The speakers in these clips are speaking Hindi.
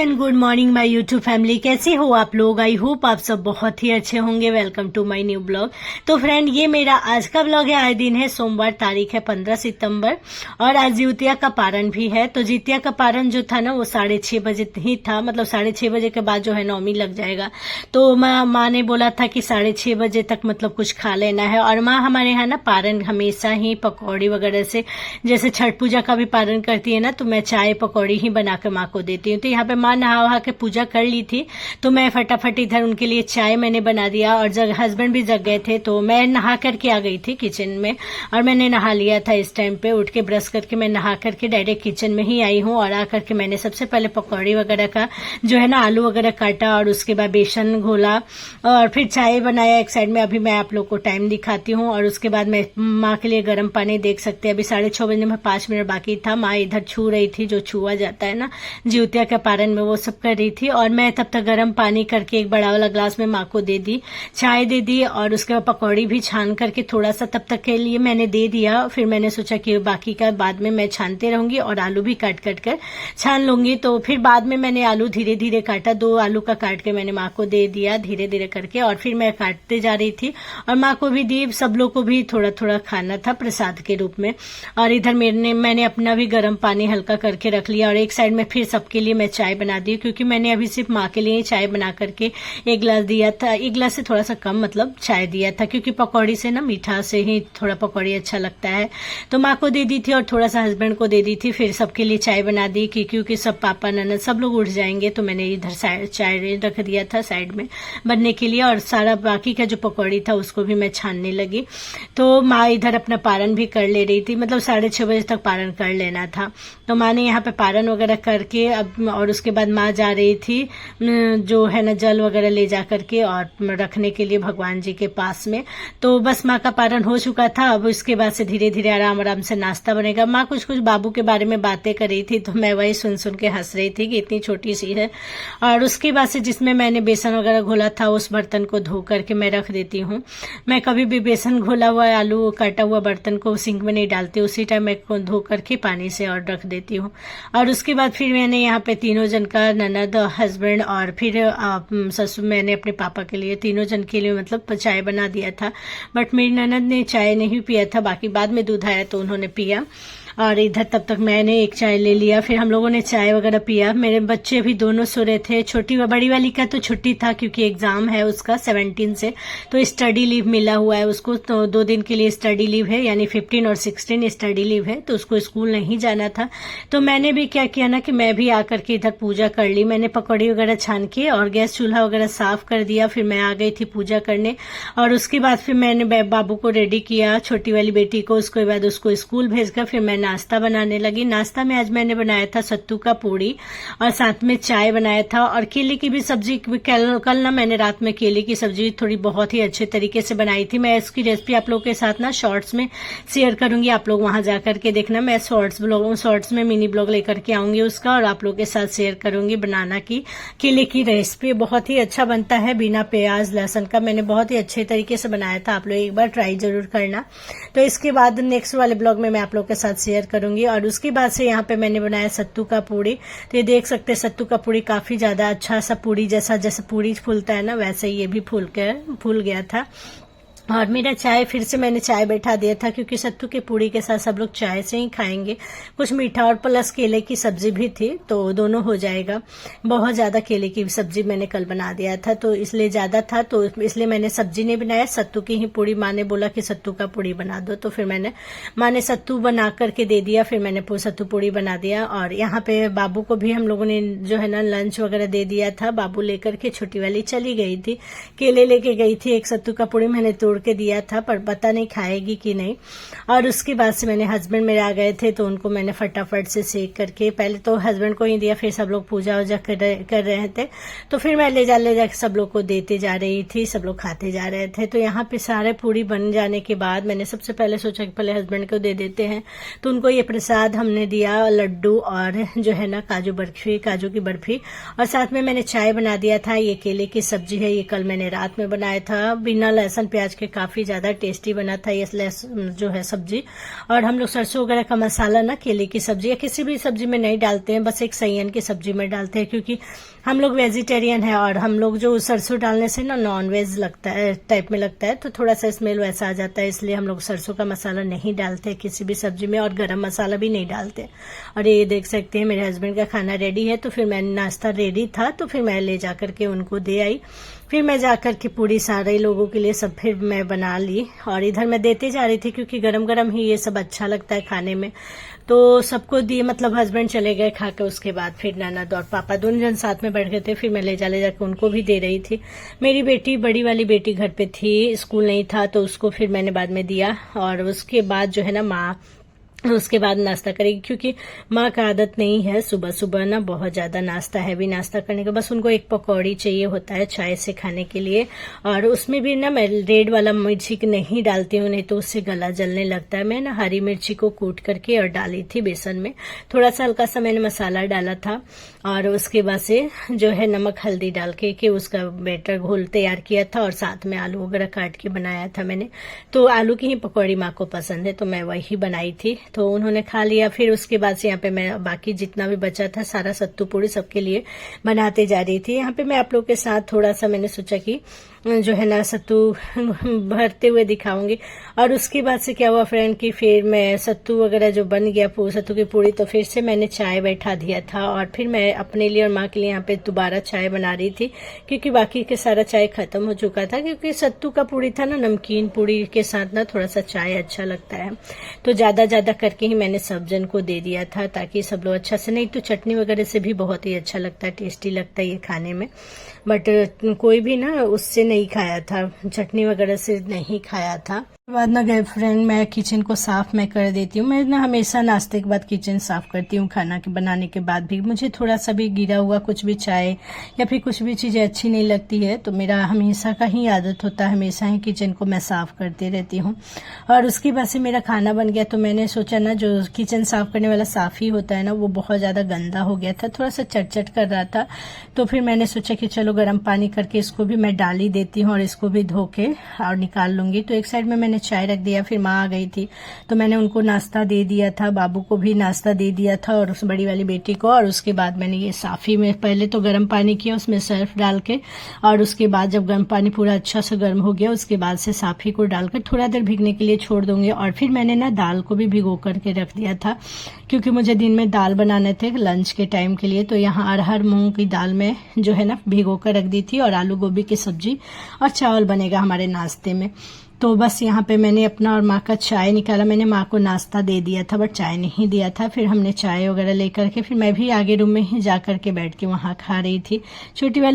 And good morning my YouTube family. कैसे हो आप लोग? आई होप आप सब बहुत ही अच्छे होंगे। Welcome to my new blog. तो फ्रेंड, ये मेरा आज का ब्लॉग है। आज दिन है सोमवार, तारीख है 15 सितंबर और आज जितिया का पारण भी है। तो जितिया का पारण जो था ना वो 6:30 बजे ही था, मतलब 6:30 बजे के बाद जो है नौमी लग जाएगा। तो माँ ने बोला था कि 6:30 बजे तक मतलब कुछ खा लेना है। और माँ हमारे यहाँ ना पारण हमेशा ही पकौड़ी वगैरह से, जैसे छठ पूजा का भी पारण करती है ना, तो मैं चाय पकौड़ी ही बना के माँ को देती हूँ। तो यहाँ पे माँ नहा वहा के पूजा कर ली थी, तो मैं फटाफट इधर उनके लिए चाय मैंने बना दिया। और हस्बैंड भी जग गए थे, तो मैं नहा करके आ गई थी किचन में और मैंने नहा लिया था। इस टाइम पे उठ के ब्रश करके मैं नहा करके डायरेक्ट किचन में ही आई हूँ। और आकर के मैंने सबसे पहले पकौड़ी वगैरह का जो है ना आलू वगैरह काटा और उसके बाद बेसन घोला और फिर चाय बनाया एक साइड में। अभी मैं आप लोग को टाइम दिखाती हूँ। और उसके बाद मैं माँ के लिए गर्म पानी, देख सकते हैं अभी 6:30 बजे में 5 मिनट बाकी था। माँ इधर छू रही थी, जो छुआ जाता है ना जितिया के पारण में, वो सब कर रही थी। और मैं तब तक गर्म पानी करके एक बड़ा वाला ग्लास में माँ को दे दी, चाय दे दी और उसके बाद पकौड़ी भी छान करके थोड़ा सा तब तक के लिए मैंने दे दिया। फिर मैंने सोचा कि बाकी का बाद में मैं छानते रहूंगी और आलू भी काट काट कर छान लूंगी। तो फिर बाद में मैंने आलू धीरे धीरे काटा, 2 आलू का काट के मैंने माँ को दे दिया धीरे धीरे करके। और फिर मैं काटते जा रही थी और माँ को भी दी, सब लोग को भी थोड़ा थोड़ा खाना था प्रसाद के रूप में। और इधर मैंने अपना भी गर्म पानी हल्का करके रख लिया और एक साइड में फिर सबके लिए मैं चाय बना दी, क्योंकि मैंने अभी सिर्फ माँ के लिए ही चाय बना करके 1 गिलास दिया था। 1 गिलास से थोड़ा सा कम मतलब चाय दिया था, क्योंकि पकौड़ी से ना मीठा से ही थोड़ा पकौड़ी अच्छा लगता है। तो माँ को दे दी थी और थोड़ा सा हस्बैंड को दे दी थी। फिर सबके लिए चाय बना दी क्योंकि सब पापा ननद सब लोग उठ जाएंगे, तो मैंने इधर चाय रख दिया था साइड में बनने के लिए। और सारा बाकी का जो पकौड़ी था उसको भी मैं छानने लगी। तो माँ इधर अपना पारण भी कर ले रही थी, मतलब 6:30 बजे तक पारण कर लेना था। तो माँ ने यहाँ पे पारण वगैरह करके अब, और उसके बाद माँ जा रही थी जो है ना जल वगैरह ले जा करके और रखने के लिए भगवान जी के पास में। तो बस माँ का पारण हो चुका था। अब इसके बाद से धीरे धीरे आराम आराम से नाश्ता बनेगा। माँ कुछ कुछ बाबू के बारे में बातें कर रही थी, तो मैं वही सुन सुन के हंस रही थी कि इतनी छोटी सी है। और उसके बाद से जिसमें मैंने बेसन वगैरह घोला था उस बर्तन को धो करके मैं रख देती हूँ। मैं कभी भी बेसन घोला हुआ आलू काटा हुआ बर्तन को सिंक में नहीं डालती, उसी टाइम मैं धो करके पानी से और रख देती हूँ। और उसके बाद फिर मैंने यहाँ पे तीनों जन का, ननद, हस्बैंड और फिर ससुर, मैंने अपने पापा के लिए, तीनों जन के लिए मतलब चाय बना दिया था। बट मेरी ननद ने चाय नहीं पिया था, बाकी बाद में दूध आया तो उन्होंने पिया। और इधर तब तक मैंने एक चाय ले लिया, फिर हम लोगों ने चाय वगैरह पिया। मेरे बच्चे भी दोनों सो रहे थे। छोटी बड़ी वाली का तो छुट्टी था क्योंकि एग्जाम है उसका 17 से, तो स्टडी लीव मिला हुआ है उसको। तो 2 दिन के लिए स्टडी लीव है, यानी 15 और 16 स्टडी लीव है, तो उसको स्कूल नहीं जाना था। तो मैंने भी क्या किया ना कि मैं भी आकर के इधर पूजा कर ली। मैंने पकौड़ी वगैरह छान के और गैस चूल्हा वगैरह साफ कर दिया। फिर मैं आ गई थी पूजा करने। और उसके बाद फिर मैंने बाबू को रेडी किया, छोटी वाली बेटी को। उसके बाद उसको स्कूल भेजकर फिर मैं नाश्ता बनाने लगी। नाश्ता में आज मैंने बनाया था सत्तू का पूड़ी और साथ में चाय बनाया था और केले की भी सब्जी। कल ना मैंने रात में केले की सब्जी थोड़ी बहुत ही अच्छे तरीके से बनाई थी। मैं इसकी रेसिपी आप लोगों के साथ ना शॉर्ट्स में शेयर करूंगी, आप लोग वहां जाकर के देखना। मैं शॉर्ट्स में मिनी ब्लॉग लेकर के आऊंगी उसका और आप लोगों के साथ शेयर करूंगी बनाना की केले की रेसिपी। बहुत ही अच्छा बनता है बिना प्याज लहसुन का। मैंने बहुत ही अच्छे तरीके से बनाया था, आप लोग एक बार ट्राई जरूर करना। तो इसके बाद नेक्स्ट वाले ब्लॉग में मैं आप लोग के साथ शेयर करूंगी। और उसके बाद से यहाँ पे मैंने बनाया सत्तू का पूड़ी। तो ये देख सकते हैं सत्तू का पूड़ी काफी ज्यादा अच्छा सा पूड़ी जैसे पूड़ी फूलता है ना, वैसे ये भी फूल गया था। और मेरा चाय, फिर से मैंने चाय बैठा दिया था क्योंकि सत्तू के पूड़ी के साथ सब लोग चाय से ही खाएंगे। कुछ मीठा और प्लस केले की सब्जी भी थी, तो दोनों हो जाएगा। बहुत ज्यादा केले की सब्जी मैंने कल बना दिया था, तो इसलिए ज्यादा था, तो इसलिए मैंने सब्जी नहीं बनाया, सत्तू की ही पूड़ी। माँ ने बोला कि सत्तू का पूड़ी बना दो, तो फिर माँ ने सत्तू बना करके दे दिया। फिर मैंने सत्तू पूड़ी बना दिया। और यहाँ पे बाबू को भी हम लोगों ने जो है ना लंच वगैरह दे दिया था। बाबू लेकर के छोटी वाली चली गई थी, केले लेके गई थी। एक सत्तू का पूड़ी मैंने तोड़ के दिया था, पर पता नहीं खाएगी कि नहीं। और उसके बाद से मैंने, हस्बैंड मेरे आ गए थे तो उनको मैंने फटाफट से सेक करके, पहले तो हस्बैंड को ही दिया, फिर सब लोग पूजा वूजा कर रहे थे, तो फिर मैं ले जा सब लोग को देते जा रही थी। सब लोग खाते जा रहे थे। तो यहाँ पे सारे पूरी बन जाने के बाद मैंने सबसे पहले सोचा कि पहले हस्बैंड को दे देते हैं, तो उनको ये प्रसाद हमने दिया, लड्डू और जो है ना काजू की बर्फी। और साथ में मैंने चाय बना दिया था। ये केले की सब्जी है, ये कल मैंने रात में बनाया था बिना लहसुन प्याज के काफ़ी ज़्यादा टेस्टी बना था ये जो है सब्जी। और हम लोग सरसों वगैरह का मसाला ना केले की सब्जी या किसी भी सब्जी में नहीं डालते हैं, बस एक सैयन की सब्जी में डालते हैं, क्योंकि हम लोग वेजिटेरियन है और हम लोग जो सरसों डालने से ना नॉन वेज लगता है टाइप में लगता है, तो थोड़ा सा स्मेल वैसा आ जाता है, इसलिए हम लोग सरसों का मसाला नहीं डालते किसी भी सब्जी में, और गरम मसाला भी नहीं डालते। और ये देख सकते हैं मेरे हस्बैंड का खाना रेडी है, तो फिर मैंने नाश्ता रेडी था तो फिर मैं ले जा करके उनको दे आई। फिर मैं जा करके पूरी सारे लोगों के लिए सब फिर मैं बना ली और इधर मैं देते जा रही थी, क्योंकि गरम गरम ही ये सब अच्छा लगता है खाने में। तो सबको दिए, मतलब हस्बैंड चले गए खा के, उसके बाद फिर ननद और पापा दोनों जन साथ में बैठ गए थे, फिर मैं ले जाके उनको भी दे रही थी। मेरी बेटी, बड़ी वाली बेटी घर पे थी, स्कूल नहीं था, तो उसको फिर मैंने बाद में दिया। और उसके बाद जो है ना माँ उसके बाद नाश्ता करेगी, क्योंकि माँ का आदत नहीं है सुबह सुबह ना बहुत ज्यादा नाश्ता, हैवी नाश्ता करने का। बस उनको एक पकौड़ी चाहिए होता है चाय से खाने के लिए, और उसमें भी ना मैं रेड वाला मिर्ची नहीं डालती हूँ, नहीं तो उससे गला जलने लगता है। मैं ना हरी मिर्ची को कूट करके और डाली थी बेसन में, थोड़ा सा हल्का सा मैंने मसाला डाला था, और उसके बाद से जो है नमक हल्दी डाल के उसका बैटर घोल तैयार किया था, और साथ में आलू वगैरह काट के बनाया था मैंने। तो आलू की ही पकौड़ी माँ को पसंद है, तो मैं वही बनाई थी, तो उन्होंने खा लिया। फिर उसके बाद से यहाँ पे मैं बाकी जितना भी बचा था सारा सत्तू पूड़ी सबके लिए बनाते जा रही थी। यहाँ पे मैं आप लोग के साथ थोड़ा सा मैंने सोचा कि जो है ना सत्तू भरते हुए दिखाऊंगी। और उसके बाद से क्या हुआ फ्रेंड कि फिर मैं सत्तू वगैरह जो बन गया सत्तू की पूड़ी, तो फिर से मैंने चाय बैठा दिया था, और फिर मैं अपने लिए और माँ के लिए यहाँ पे दोबारा चाय बना रही थी, क्योंकि बाकी के सारा चाय खत्म हो चुका था। क्योंकि सत्तू का पूड़ी था ना, नमकीन पूड़ी के साथ ना थोड़ा सा चाय अच्छा लगता है, तो ज्यादा करके ही मैंने सब जन को दे दिया था, ताकि सब लोग अच्छा से, नहीं तो चटनी वगैरह से भी बहुत ही अच्छा लगता है, टेस्टी लगता है ये खाने में। बट कोई भी ना उससे नहीं खाया था, चटनी वगैरह से नहीं खाया था। बाद ना गए फ्रेंड, मैं किचन को साफ मैं कर देती हूँ। मैं ना हमेशा नाश्ते के बाद किचन साफ करती हूँ, खाना के बनाने के बाद भी। मुझे थोड़ा सा भी गिरा हुआ कुछ भी चाय या फिर कुछ भी चीजें अच्छी नहीं लगती है, तो मेरा हमेशा का ही आदत होता है, हमेशा ही किचन को मैं साफ करती रहती हूँ। और उसके बाद से मेरा खाना बन गया, तो मैंने सोचा ना जो किचन साफ करने वाला साफी होता है ना, वो बहुत ज्यादा गंदा हो गया था, थोड़ा सा चट कर रहा था। तो फिर मैंने सोचा कि चलो गर्म पानी करके इसको भी मैं डाल ही देती हूँ और इसको भी धो के और निकाल लूंगी। तो एक साइड में मैंने चाय रख दिया। फिर माँ आ गई थी, तो मैंने उनको नाश्ता दे दिया था, बाबू को भी नाश्ता दे दिया था, और उस बड़ी वाली बेटी को। और उसके बाद मैंने ये साफी में पहले तो गर्म पानी किया, उसमें सर्फ डाल के, और उसके बाद जब गर्म पानी पूरा अच्छा से गर्म हो गया, उसके बाद से साफी को डालकर थोड़ा देर भीगने के लिए छोड़ दूंगी। और फिर मैंने ना दाल को भी भिगो करके रख दिया था, क्योंकि मुझे दिन में दाल बनाने थे लंच के टाइम के लिए। तो यहाँ अरहर मूंग की दाल में जो है ना भिगो कर रख दी थी, और आलू गोभी की सब्जी और चावल बनेगा हमारे नाश्ते में। तो बस यहाँ पे मैंने अपना और माँ का चाय निकाला। मैंने माँ को नाश्ता दे दिया था, बट चाय नहीं दिया था। फिर हमने चाय वगैरह लेकर के फिर मैं भी आगे रूम में ही जा करके बैठ के वहाँ खा रही थी।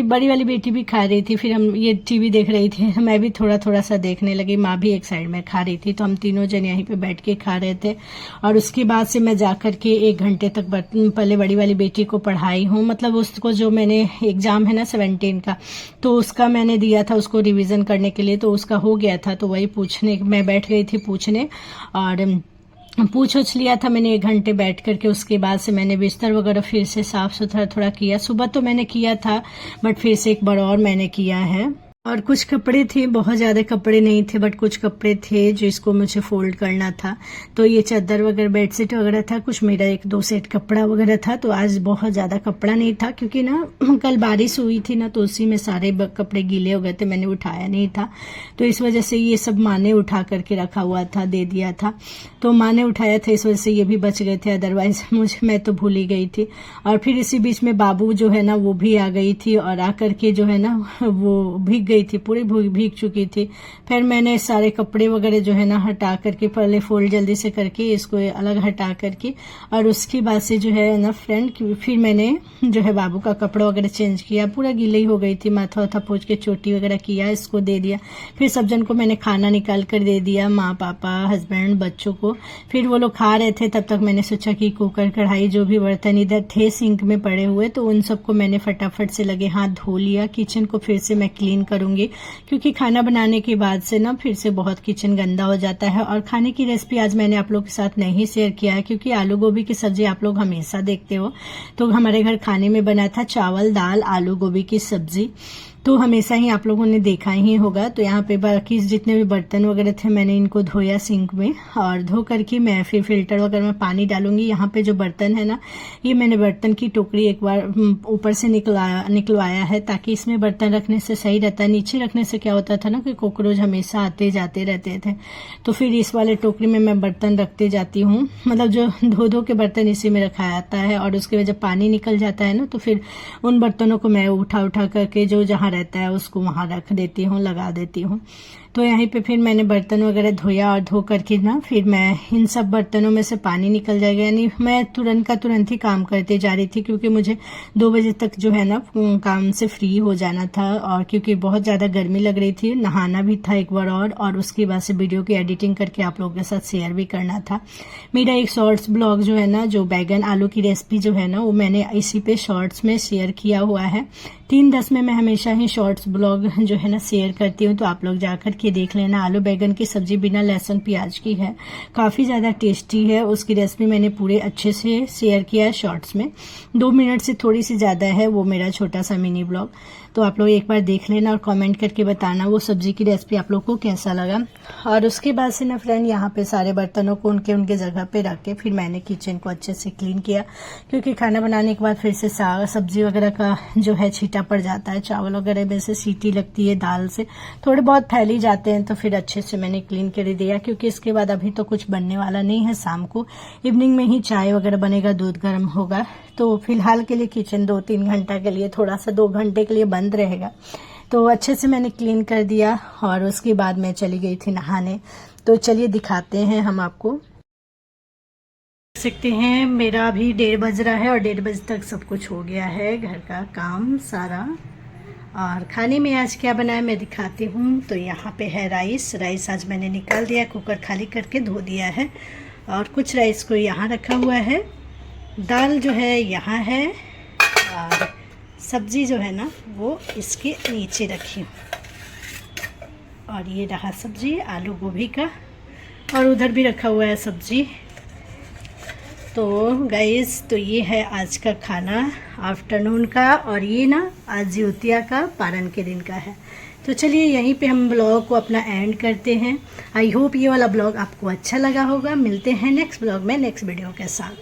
बड़ी वाली बेटी भी खा रही थी। फिर हम ये टीवी देख रही थी, मैं भी थोड़ा सा देखने लगी, माँ भी एक साइड में खा रही थी। तो हम तीनों जन यहीं पे बैठ के खा रहे थे। और उसके बाद से मैं जा करके 1 घंटे तक पहले बड़ी वाली बेटी को पढ़ाई हूँ। मतलब उसको जो मैंने एग्जाम है ना 17 का, तो उसका मैंने दिया था उसको रिविजन करने के लिए, तो उसका हो गया था। तो वही पूछने मैं बैठ गई थी पूछने, और पूछ लिया था मैंने 1 घंटे बैठ करके। उसके बाद से मैंने बिस्तर वगैरह फिर से साफ सुथरा थोड़ा किया। सुबह तो मैंने किया था, बट फिर से एक बार और मैंने किया है। और कुछ कपड़े थे, बहुत ज्यादा कपड़े नहीं थे, बट कुछ कपड़े थे जो इसको मुझे फोल्ड करना था। तो ये चादर वगैरह बेडशीट वगैरह था, कुछ मेरा 1-2 सेट कपड़ा वगैरह था। तो आज बहुत ज्यादा कपड़ा नहीं था, क्योंकि ना कल बारिश हुई थी ना, तो उसी में सारे कपड़े गीले हो गए थे, मैंने उठाया नहीं था। तो इस वजह से ये सब माँ ने उठा करके रखा हुआ था, दे दिया था। तो माँ ने उठाया था, इस वजह से ये भी बच गए थे, अदरवाइज मैं तो भूल ही गई थी। और फिर इसी बीच में बाबू जो है ना वो भी आ गई थी, और आकर के जो है ना वो भीग गई थी, पूरी भीग चुकी थी। फिर मैंने सारे कपड़े वगैरह जो है ना हटा करके, पहले फोल्ड जल्दी से करके इसको अलग हटा करके, और उसके बाद से जो है ना फ्रेंड फिर मैंने जो है बाबू का कपड़ा वगैरह चेंज किया। पूरा गीले ही हो गई थी, माथा वाथा पोंछ के चोटी वगैरह किया, इसको दे दिया। फिर सब जन को मैंने खाना निकाल कर दे दिया, माँ पापा हस्बैंड बच्चों को। फिर वो लोग खा रहे थे, तब तक मैंने सोचा कि कुकर कढ़ाई जो भी बर्तन इधर थे सिंक में पड़े हुए, तो उन सबको मैंने फटाफट से लगे हाथ धो लिया। किचन को फिर से मैं क्लीन करूंगी, क्योंकि खाना बनाने के बाद से ना फिर से बहुत किचन गंदा हो जाता है। और खाने की रेसिपी आज मैंने आप लोग के साथ नहीं शेयर किया है, क्योंकि आलू गोभी की सब्जी आप लोग हमेशा देखते हो। तो हमारे घर खाने में बना था चावल दाल आलू गोभी की सब्जी। तो हमेशा ही आप लोगों ने देखा ही होगा। तो यहाँ पे बाकी जितने भी बर्तन वगैरह थे मैंने इनको धोया सिंक में, और धो करके मैं फिर फिल्टर वगैरह में पानी डालूंगी। यहाँ पे जो बर्तन है ना, ये मैंने बर्तन की टोकरी एक बार ऊपर से निकलवाया है, ताकि इसमें बर्तन रखने से सही रहता है। नीचे रखने से क्या होता था ना कि कॉकरोच हमेशा आते जाते रहते थे। तो फिर इस वाले टोकरी में मैं बर्तन रखते जाती हूँ, मतलब जो धो धो के बर्तन इसी में रखा जाता है। और उसके बाद जब पानी निकल जाता है ना, तो फिर उन बर्तनों को मैं उठा उठा करके जो जहाँ रहता है उसको वहाँ रख देती हूँ, लगा देती हूँ। तो यहीं पे फिर मैंने बर्तन वगैरह धोया, और धो करके ना फिर मैं इन सब बर्तनों में से पानी निकल जाएगा, यानी मैं तुरंत का तुरंत ही काम करते जा रही थी, क्योंकि मुझे 2 बजे तक जो है ना काम से फ्री हो जाना था। और क्योंकि बहुत ज़्यादा गर्मी लग रही थी, नहाना भी था एक बार और उसके बाद से वीडियो की एडिटिंग करके आप लोगों के साथ शेयर भी करना था। मेरा एक शॉर्ट्स ब्लॉग जो है ना, जो बैगन आलू की रेसिपी जो है ना, वो मैंने इसी पे शॉर्ट्स में शेयर किया हुआ है। 3:10 में मैं हमेशा ही शॉर्ट्स ब्लॉग जो है ना शेयर करती हूँ, तो आप लोग जाकर के देख लेना। आलू बैगन की सब्जी बिना लहसुन प्याज की है, काफ़ी ज़्यादा टेस्टी है। उसकी रेसिपी मैंने पूरे अच्छे से शेयर किया है शॉर्ट्स में। 2 मिनट से थोड़ी सी ज़्यादा है वो मेरा छोटा सा मिनी ब्लॉग, तो आप लोग एक बार देख लेना और कमेंट करके बताना वो सब्जी की रेसिपी आप लोग को कैसा लगा। और उसके बाद से ना फ्रेंड, यहाँ पे सारे बर्तनों को उनके जगह पे रख के फिर मैंने किचन को अच्छे से क्लीन किया, क्योंकि खाना बनाने के बाद फिर से सब्जी वगैरह का जो है छींटा पड़ जाता है। चावल वगैरह में से सीटी लगती है, दाल से थोड़े बहुत फैल ही जाते हैं। तो फिर अच्छे से मैंने क्लीन कर दिया, क्योंकि इसके बाद अभी तो कुछ बनने वाला नहीं है। शाम को इवनिंग में ही चाय वगैरह बनेगा, दूध गर्म होगा। तो फिलहाल के लिए किचन 2-3 घंटा के लिए, थोड़ा सा 2 घंटे के लिए बंद रहेगा। तो अच्छे से मैंने क्लीन कर दिया, और उसके बाद मैं चली गई थी नहाने। तो चलिए दिखाते हैं हम आपको। देख सकते हैं मेरा अभी 1:30 बज रहा है, और 1:30 बजे तक सब कुछ हो गया है, घर का काम सारा। और खाने में आज क्या बनाया मैं दिखाती हूँ। तो यहाँ पे है राइस आज मैंने निकाल दिया, कुकर खाली करके धो दिया है। और कुछ राइस को यहाँ रखा हुआ है, दाल जो है यहाँ है, और सब्जी जो है ना वो इसके नीचे रखी हूँ। और ये रहा सब्जी आलू गोभी का, और उधर भी रखा हुआ है सब्जी। तो गाइस, तो ये है आज का खाना आफ्टरनून का, और ये ना आज ज्योतिया का पारण के दिन का है। तो चलिए यहीं पे हम ब्लॉग को अपना एंड करते हैं। आई होप ये वाला ब्लॉग आपको अच्छा लगा होगा। मिलते हैं नेक्स्ट ब्लॉग में नेक्स्ट वीडियो के साथ।